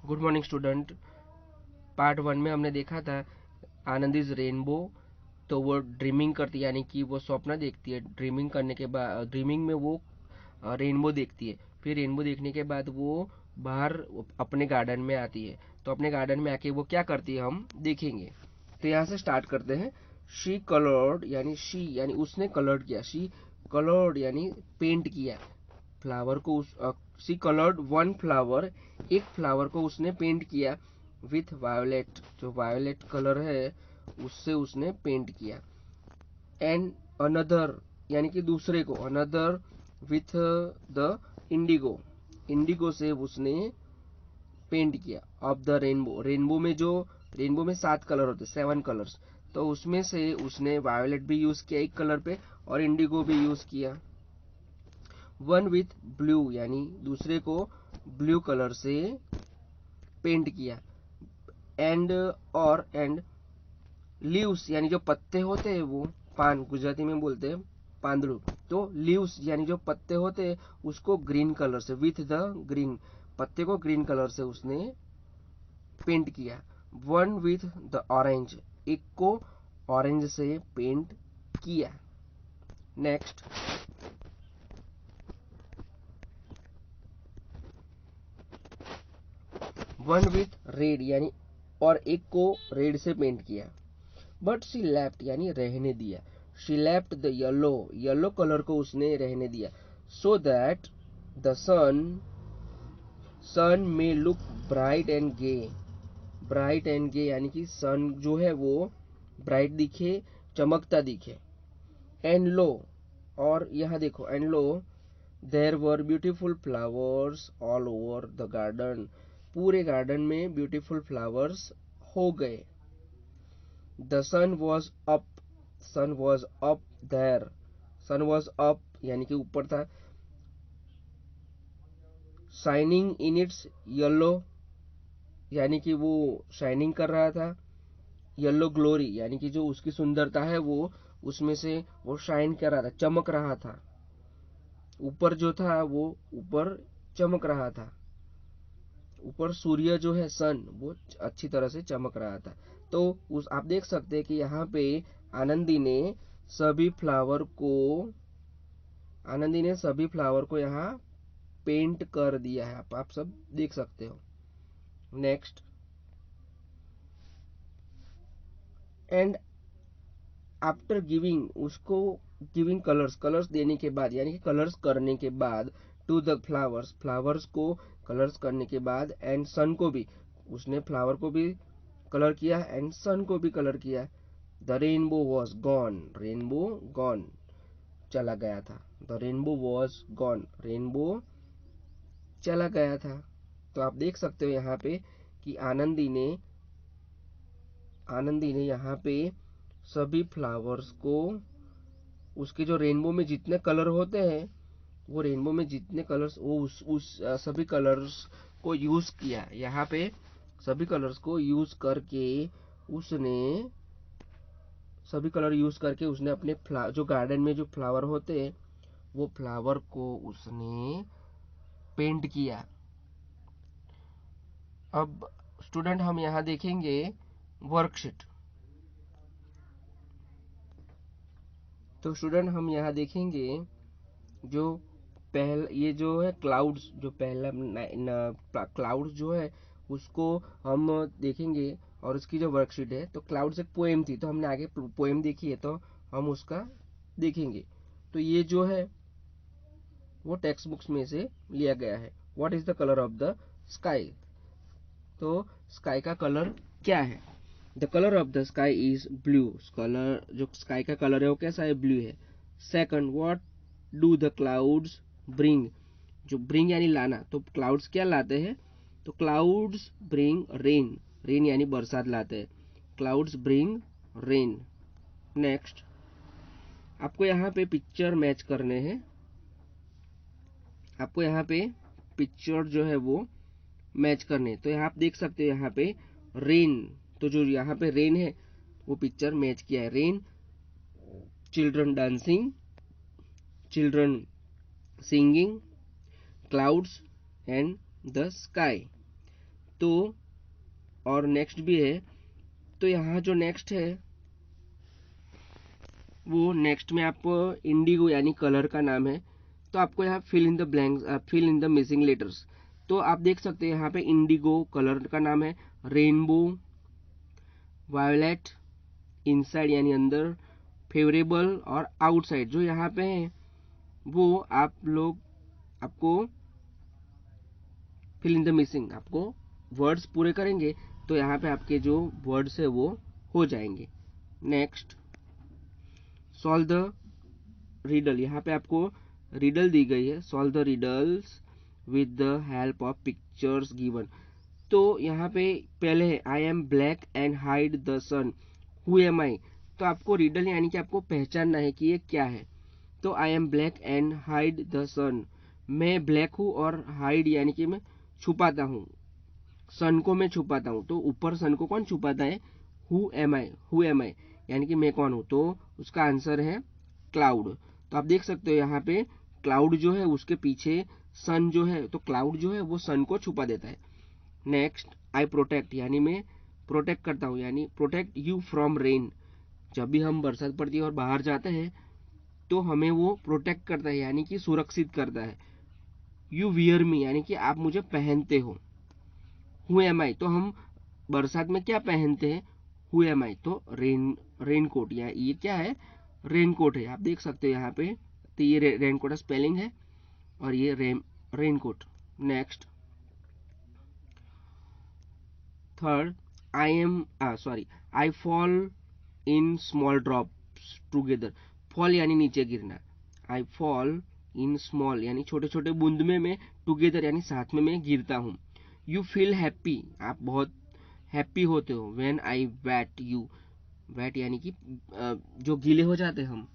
Good morning student. Part 1 में हमने देखा था आनंद इज रेनबो। तो वो ड्रीमिंग करती है, यानी कि वो स्वप्न देखती है। ड्रीमिंग करने के बाद ड्रीमिंग में वो रेनबो देखती है। फिर रेनबो देखने के बाद वो बाहर अपने गार्डन में आती है। तो अपने गार्डन में आके वो क्या करती है हम देखेंगे। तो यहाँ से स्टार्ट करते हैं। शी कलर्ड यानी उसने कलर्ड किया। शी कलर्ड यानी पेंट किया फ्लावर को। शी कलर्ड वन फ्लावर, एक फ्लावर को उसने पेंट किया विथ वायोलेट, जो वायोलेट कलर है उससे उसने पेंट किया। एंड अनदर यानी कि दूसरे को, another with the Indigo, Indigo से उसने पेंट किया। ऑफ द रेनबो, रेनबो में 7 कलर होते, 7 कलर्स। तो उसमें से उसने वायोलेट भी यूज किया एक कलर पे और इंडिगो भी यूज किया। वन विथ ब्लू यानी दूसरे को ब्लू कलर से पेंट किया। एंड लीव्स यानी जो पत्ते होते हैं, वो पान गुजराती में बोलते हैं पांदड़ू। तो लीव्स यानी जो पत्ते होते हैं उसको ग्रीन कलर से, विथ द ग्रीन, पत्ते को ग्रीन कलर से उसने पेंट किया। वन विथ द ऑरेंज, एक को ऑरेंज से पेंट किया। नेक्स्ट, वन विथ रेड यानी और एक को रेड से पेंट किया। बट शी लेफ्ट यानी रहने दिया। She left the yellow, yellow colour को उसने रहने दिया। So that the sun may look bright and gay, bright and gay यानी कि सन जो है वो ब्राइट दिखे, चमकता दिखे। एंड लो, और यहाँ देखो, and lo there were beautiful flowers all over the garden, पूरे गार्डन में ब्यूटीफुल फ्लावर्स हो गए। The sun was up, sun was up there, sun was up यानी कि ऊपर था। शाइनिंग इन इट्स येलो यानी कि वो शाइनिंग कर रहा था। येलो ग्लोरी यानी कि जो उसकी सुंदरता है वो उसमें से वो शाइन कर रहा था, चमक रहा था। ऊपर जो था वो ऊपर चमक रहा था। ऊपर सूर्य जो है सन वो अच्छी तरह से चमक रहा था। तो उस आप देख सकते हैं कि यहाँ पे आनंदी ने सभी फ्लावर को आनंदी ने सभी फ्लावर को यहाँ पेंट कर दिया है। आप सब देख सकते हो। नेक्स्ट, एंड आफ्टर गिविंग, उसको गिविंग कलर्स, कलर्स देने के बाद यानी कि कलर्स करने के बाद, टू द फ्लावर्स, फ्लावर्स को कलर्स करने के बाद, एंड सन को भी, उसने फ्लावर को भी कलर किया एंड सन को भी कलर किया। The rainbow was gone, rainbow gone चला गया था। The rainbow was gone, rainbow चला गया था। तो आप देख सकते हो यहाँ पे कि आनंदी ने यहाँ पे सभी फ्लावर्स को, उसके जो रेनबो में जितने कलर होते हैं, वो रेनबो में जितने कलर्स, वो सभी कलर्स को यूज किया। यहाँ पे सभी कलर्स को यूज करके उसने सभी कलर यूज करके उसने अपने जो गार्डन में जो फ्लावर होते हैं वो फ्लावर को उसने पेंट किया। अब स्टूडेंट हम यहाँ देखेंगे वर्कशीट। तो स्टूडेंट हम यहाँ देखेंगे जो ये जो है क्लाउड्स, जो पहला क्लाउड्स जो है उसको हम देखेंगे। और उसकी जो वर्कशीट है, तो क्लाउड्स एक पोएम थी, तो हमने आगे पोएम देखी है तो हम उसका देखेंगे। तो ये जो है वो टेक्स्ट बुक्स में से लिया गया है। What is the colour of the sky, तो स्काई का कलर क्या है। The colour of the sky is blue, colour जो स्काई का कलर है वो कैसा है, ब्लू है। Second, what do the clouds bring, जो ब्रिंग यानी लाना, तो क्लाउड्स क्या लाते हैं, तो क्लाउड्स ब्रिंग रेन, रेन यानी बरसात लाते हैं। Clouds bring rain. नेक्स्ट, आपको यहाँ पे पिक्चर मैच करने हैं। आपको यहाँ पे पिक्चर जो है वो मैच करने, तो यहाँ आप देख सकते हो यहाँ पे रेन, तो जो यहाँ पे रेन है वो पिक्चर मैच किया है। Rain, children dancing, children singing, clouds and the sky. तो और नेक्स्ट भी है। तो यहाँ जो नेक्स्ट है वो नेक्स्ट में आपको इंडिगो यानी कलर का नाम है। तो आपको यहाँ fill in the blanks, fill in the missing letters. तो आप देख सकते हैं यहाँ पे इंडिगो कलर का नाम है, रेनबो, वायोलेट इनसाइड यानी अंदर, फेवरेबल और आउटसाइड जो यहाँ पे है वो आपको फिल इन द मिसिंग, आपको वर्ड्स पूरे करेंगे तो यहाँ पे आपके जो वर्ड्स है वो हो जाएंगे। Next, solve the riddle. यहाँ पे आपको रिडल दी गई है, solve the riddles with the help of pictures given. तो यहाँ पे पहले है I am black and hide the sun, who am I. तो आपको रिडल यानी कि आपको पहचानना है कि ये क्या है। तो I am black and hide the sun, मैं ब्लैक हूँ और हाइड यानी कि मैं छुपाता हूँ, सन को मैं छुपाता हूँ। तो ऊपर सन को कौन छुपाता है, who am I, who am I यानी कि मैं कौन हूँ। तो उसका आंसर है क्लाउड। तो आप देख सकते हो यहाँ पे क्लाउड जो है उसके पीछे सन जो है, तो क्लाउड जो है वो सन को छुपा देता है। नेक्स्ट, आई प्रोटेक्ट यानी मैं प्रोटेक्ट करता हूँ, यानी प्रोटेक्ट यू फ्रॉम रेन। जब भी हम बरसात पड़ती है और बाहर जाते हैं तो हमें वो प्रोटेक्ट करता है यानी कि सुरक्षित करता है। यू वियर मी यानी कि आप मुझे पहनते हो। हु एम आई, तो हम बरसात में क्या पहनते हैं, हु एम आई, तो रेन कोट, या ये क्या है, रेन कोट है। आप देख सकते हो यहाँ पे, तो ये रेन कोट का स्पेलिंग है और ये raincoat. Next, third, I fall in small drops together. Fall यानी नीचे गिरना, आई फॉल इन स्मॉल यानी छोटे छोटे बूंद में मैं, टूगेदर यानी साथ में मैं गिरता हूँ। यू फील हैप्पी, आप बहुत हैप्पी होते हो। When I wait you, wait यानी कि जो गीले हो जाते हैं हम,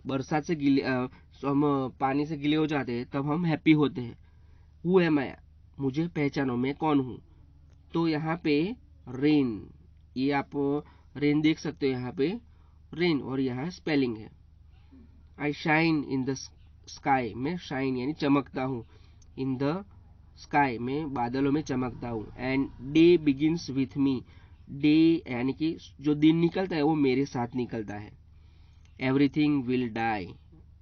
बरसात से गीले हम पानी से गीले हो जाते हैं तब हम हैप्पी होते हैं। हु एम आई, मुझे पहचानो मैं कौन हूँ। तो यहाँ पे रेन, ये आप रेन देख सकते हो यहाँ पे रेन, और यहाँ स्पेलिंग है। आई शाइन इन द स्काई, में शाइन यानी चमकता हूँ, इन द स्काई में बादलों में चमकता हूँ। And day begins with me, day यानी कि जो दिन निकलता है वो मेरे साथ निकलता है। Everything will die,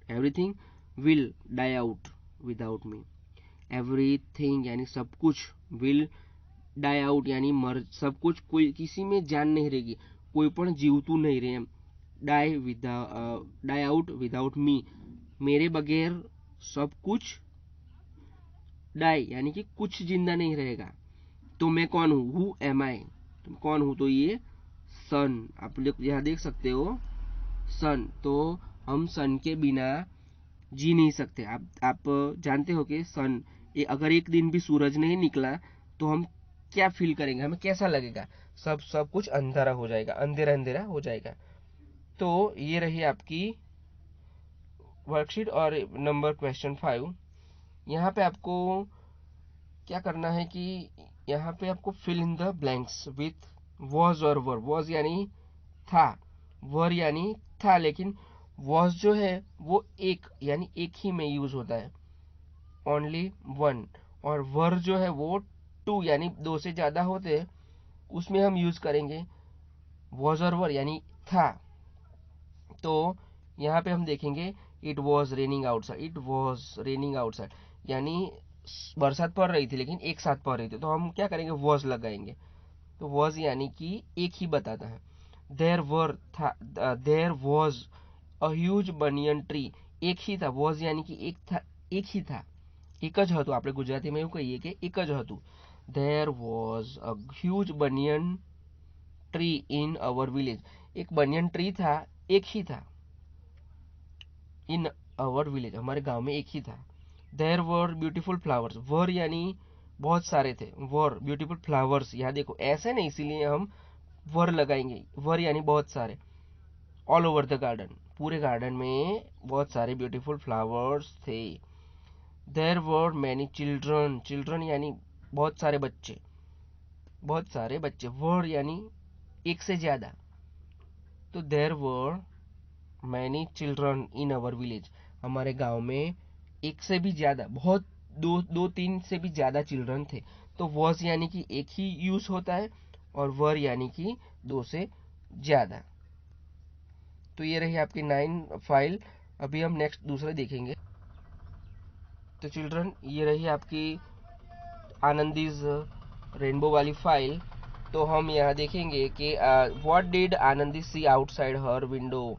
everything will die out without me. Everything यानी सब कुछ, विल डाई आउट यानी मर, सब कुछ, कोई किसी में जान नहीं रहेगी, कोई पण जीवतू नहीं रहे। डाई आउट विदाउट मी, मेरे बगैर सब कुछ डाई यानी कि कुछ जिंदा नहीं रहेगा। तो मैं कौन हूँ, हु एम आई, तुम कौन हूँ। तो ये सन, आप लोग यहाँ देख सकते हो सन। तो हम सन के बिना जी नहीं सकते। आप जानते हो कि सन, अगर एक दिन भी सूरज नहीं निकला तो हम क्या फील करेंगे, हमें कैसा लगेगा, सब कुछ अंधारा हो जाएगा, अंधेरा अंधेरा हो जाएगा। तो ये रही आपकी वर्कशीट और नंबर क्वेश्चन 5। यहाँ पे आपको क्या करना है कि यहाँ पे आपको fill in the blanks with was और वर। वॉज यानी था, वर यानी था, लेकिन वॉज जो है वो एक यानी एक ही में यूज होता है, ओनली वन। और वर जो है वो टू यानी दो से ज्यादा होते हैं, उसमें हम यूज करेंगे वॉज और वर यानी था। तो यहाँ पे हम देखेंगे it was raining outside, it was raining outside यानी बरसात पड़ रही थी लेकिन एक साथ पड़ रही थी, तो हम क्या करेंगे, वॉज लगाएंगे। तो वॉज यानी कि एक ही बताता है। देयर वर था, there was a huge banyan tree, एक ही था, वॉज यानी कि एक था, एक ही था, एक ज હતું, આપણે ગુજરાતીમાં એવું કહીએ કે એક જ હતું। There was a huge banyan tree in our village, एक बनियन ट्री था, एक ही था, इन अवर विलेज हमारे गांव में एक ही था। देयर वर ब्यूटीफुल फ्लावर्स, वर यानी बहुत सारे थे, वर ब्यूटीफुल फ्लावर्स, यहाँ देखो ऐसे नहीं इसीलिए हम वर लगाएंगे, वर यानी बहुत सारे। ऑल ओवर द गार्डन, पूरे गार्डन में बहुत सारे ब्यूटीफुल फ्लावर्स थे। There were many children, children यानी बहुत सारे बच्चे, बहुत सारे बच्चे, वर यानी एक से ज्यादा। तो there were many children in our village, हमारे गांव में एक से भी ज्यादा बहुत दो तीन से भी ज्यादा चिल्ड्रन थे। तो वॉज यानी कि एक ही यूज होता है और वर यानी कि दो से ज्यादा। तो ये रही आपकी 9 फाइल। अभी हम नेक्स्ट दूसरे देखेंगे। तो चिल्ड्रन ये रही आपकी आनंदीज रेनबो वाली फाइल। तो हम यहाँ देखेंगे कि what did Anandi see outside her window,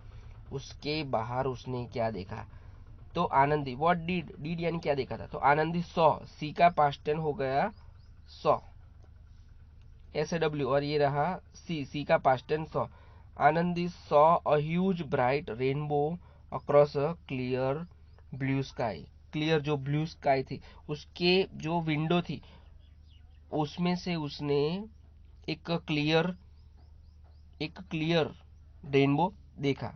उसके बाहर उसने क्या देखा। तो आनंदी व्हाट डिड यानी क्या देखा था। तो आनंदी सॉ, सी का पास्ट टेंस हो गया सॉ, SAW, और ये रहा सी का past tense saw. Anandi saw a huge bright rainbow across a clear blue sky. Clear जो ब्लू स्काई थी उसके जो विंडो थी उसमें से उसने एक क्लियर रेनबो देखा।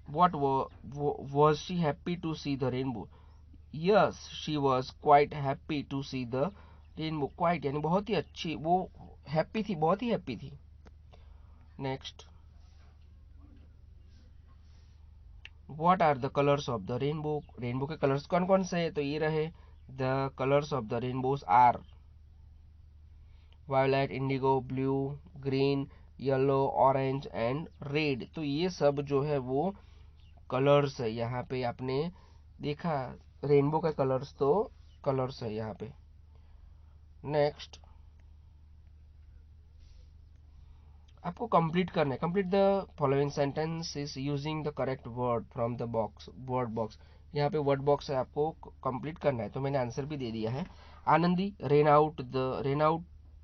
What was she happy to see the rainbow? Yes, she was quite happy to see the rainbow. Quite यानी बहुत ही अच्छी, वो हैप्पी थी, बहुत ही हैप्पी थी। Next, What are the colors of the rainbow? Rainbow के colours कौन कौन से है। तो ये रहे The colors of the rainbows are violet, indigo, blue, green, yellow, orange and red. तो ये सब जो है वो कलर्स है। यहाँ पे आपने देखा रेनबो का कलर्स, तो कलर्स है यहाँ पे। नेक्स्ट, आपको कंप्लीट करना है। Complete the following sentence is using the correct word from the box, word box. यहाँ पे वर्ड बॉक्स है, आपको कंप्लीट करना है। तो मैंने आंसर भी दे दिया है। Anandi ran out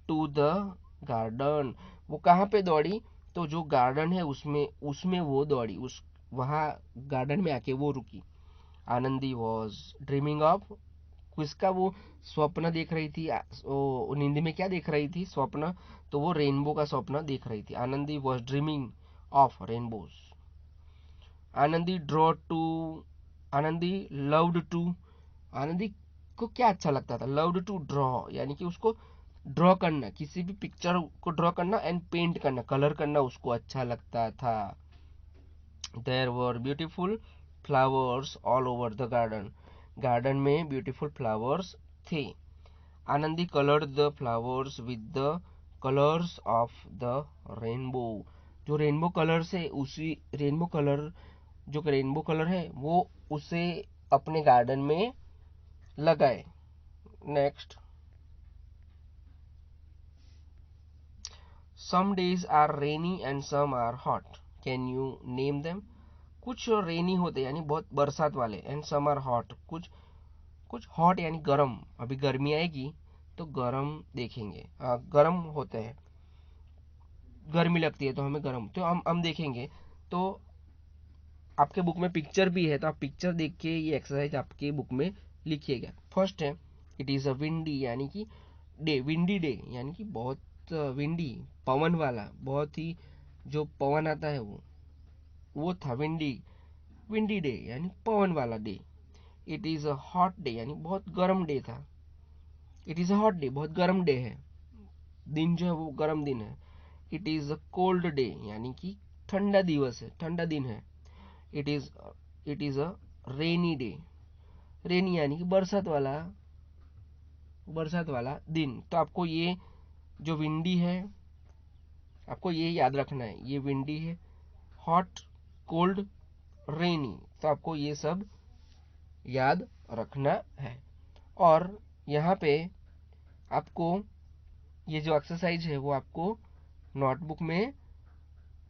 to the garden. वो कहाँ पे दौड़ी। तो जो गार्डन है उसमें उसमें वो दौड़ी, उस वहां गार्डन में आके वो रुकी। आनंदी वॉज ड्रीमिंग ऑफ, किसका वो स्वप्न देख रही थी। नींद में क्या देख रही थी, स्वप्न। तो वो रेनबो का स्वप्न देख रही थी। Anandi was dreaming of rainbows. Anandi draw to, Anandi loved to, Anandi को क्या अच्छा लगता था। लव्ड टू ड्रॉ यानी कि उसको ड्रॉ करना, किसी भी पिक्चर को ड्रॉ करना एंड पेंट करना, कलर करना उसको अच्छा लगता था। There were beautiful flowers all over the garden. Garden में ब्यूटीफुल फ्लावर्स थे। Anandi coloured the flowers with the colours of the rainbow. जो रेनबो कलर्स है उसी रेनबो कलर, जो रेनबो कलर है वो उसे अपने गार्डन में लगाए। Next, some days are rainy and some are hot, can you name them. कुछ रेनी होते यानी बहुत बरसात वाले, एंड सम आर हॉट, कुछ कुछ हॉट यानी गरम। अभी गर्मी आएगी तो गरम देखेंगे, गरम होते हैं, गर्मी लगती है तो हमें गरम, तो हम देखेंगे। तो आपके बुक में पिक्चर भी है, तो आप पिक्चर देख के ये एक्सरसाइज आपके बुक में लिखिएगा। फर्स्ट है इट इज अ विंडी यानी कि डे, विंडी डे यानी कि बहुत विंडी, पवन वाला, बहुत ही जो पवन आता है वो था विंडी। विंडी डे यानी पवन वाला day. It is a hot day यानी बहुत गर्म डे था। It is a hot day, बहुत गर्म डे है, दिन जो है वो गर्म दिन है। It is a cold day यानी कि ठंडा दिवस है, ठंडा दिन है। It is it is a rainy day, rainy यानी कि बरसात वाला दिन। तो आपको ये जो विंडी है आपको ये याद रखना है, ये विंडी है, हॉट, कोल्ड, रेनी। तो आपको ये सब याद रखना है। और यहाँ पे आपको ये जो एक्सरसाइज है वो आपको नोटबुक में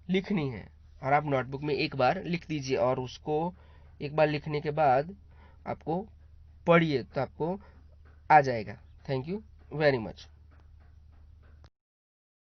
लिखनी है। और आप नोटबुक में एक बार लिख दीजिए और उसको एक बार लिखने के बाद आपको पढ़िए तो आपको आ जाएगा। Thank you very much.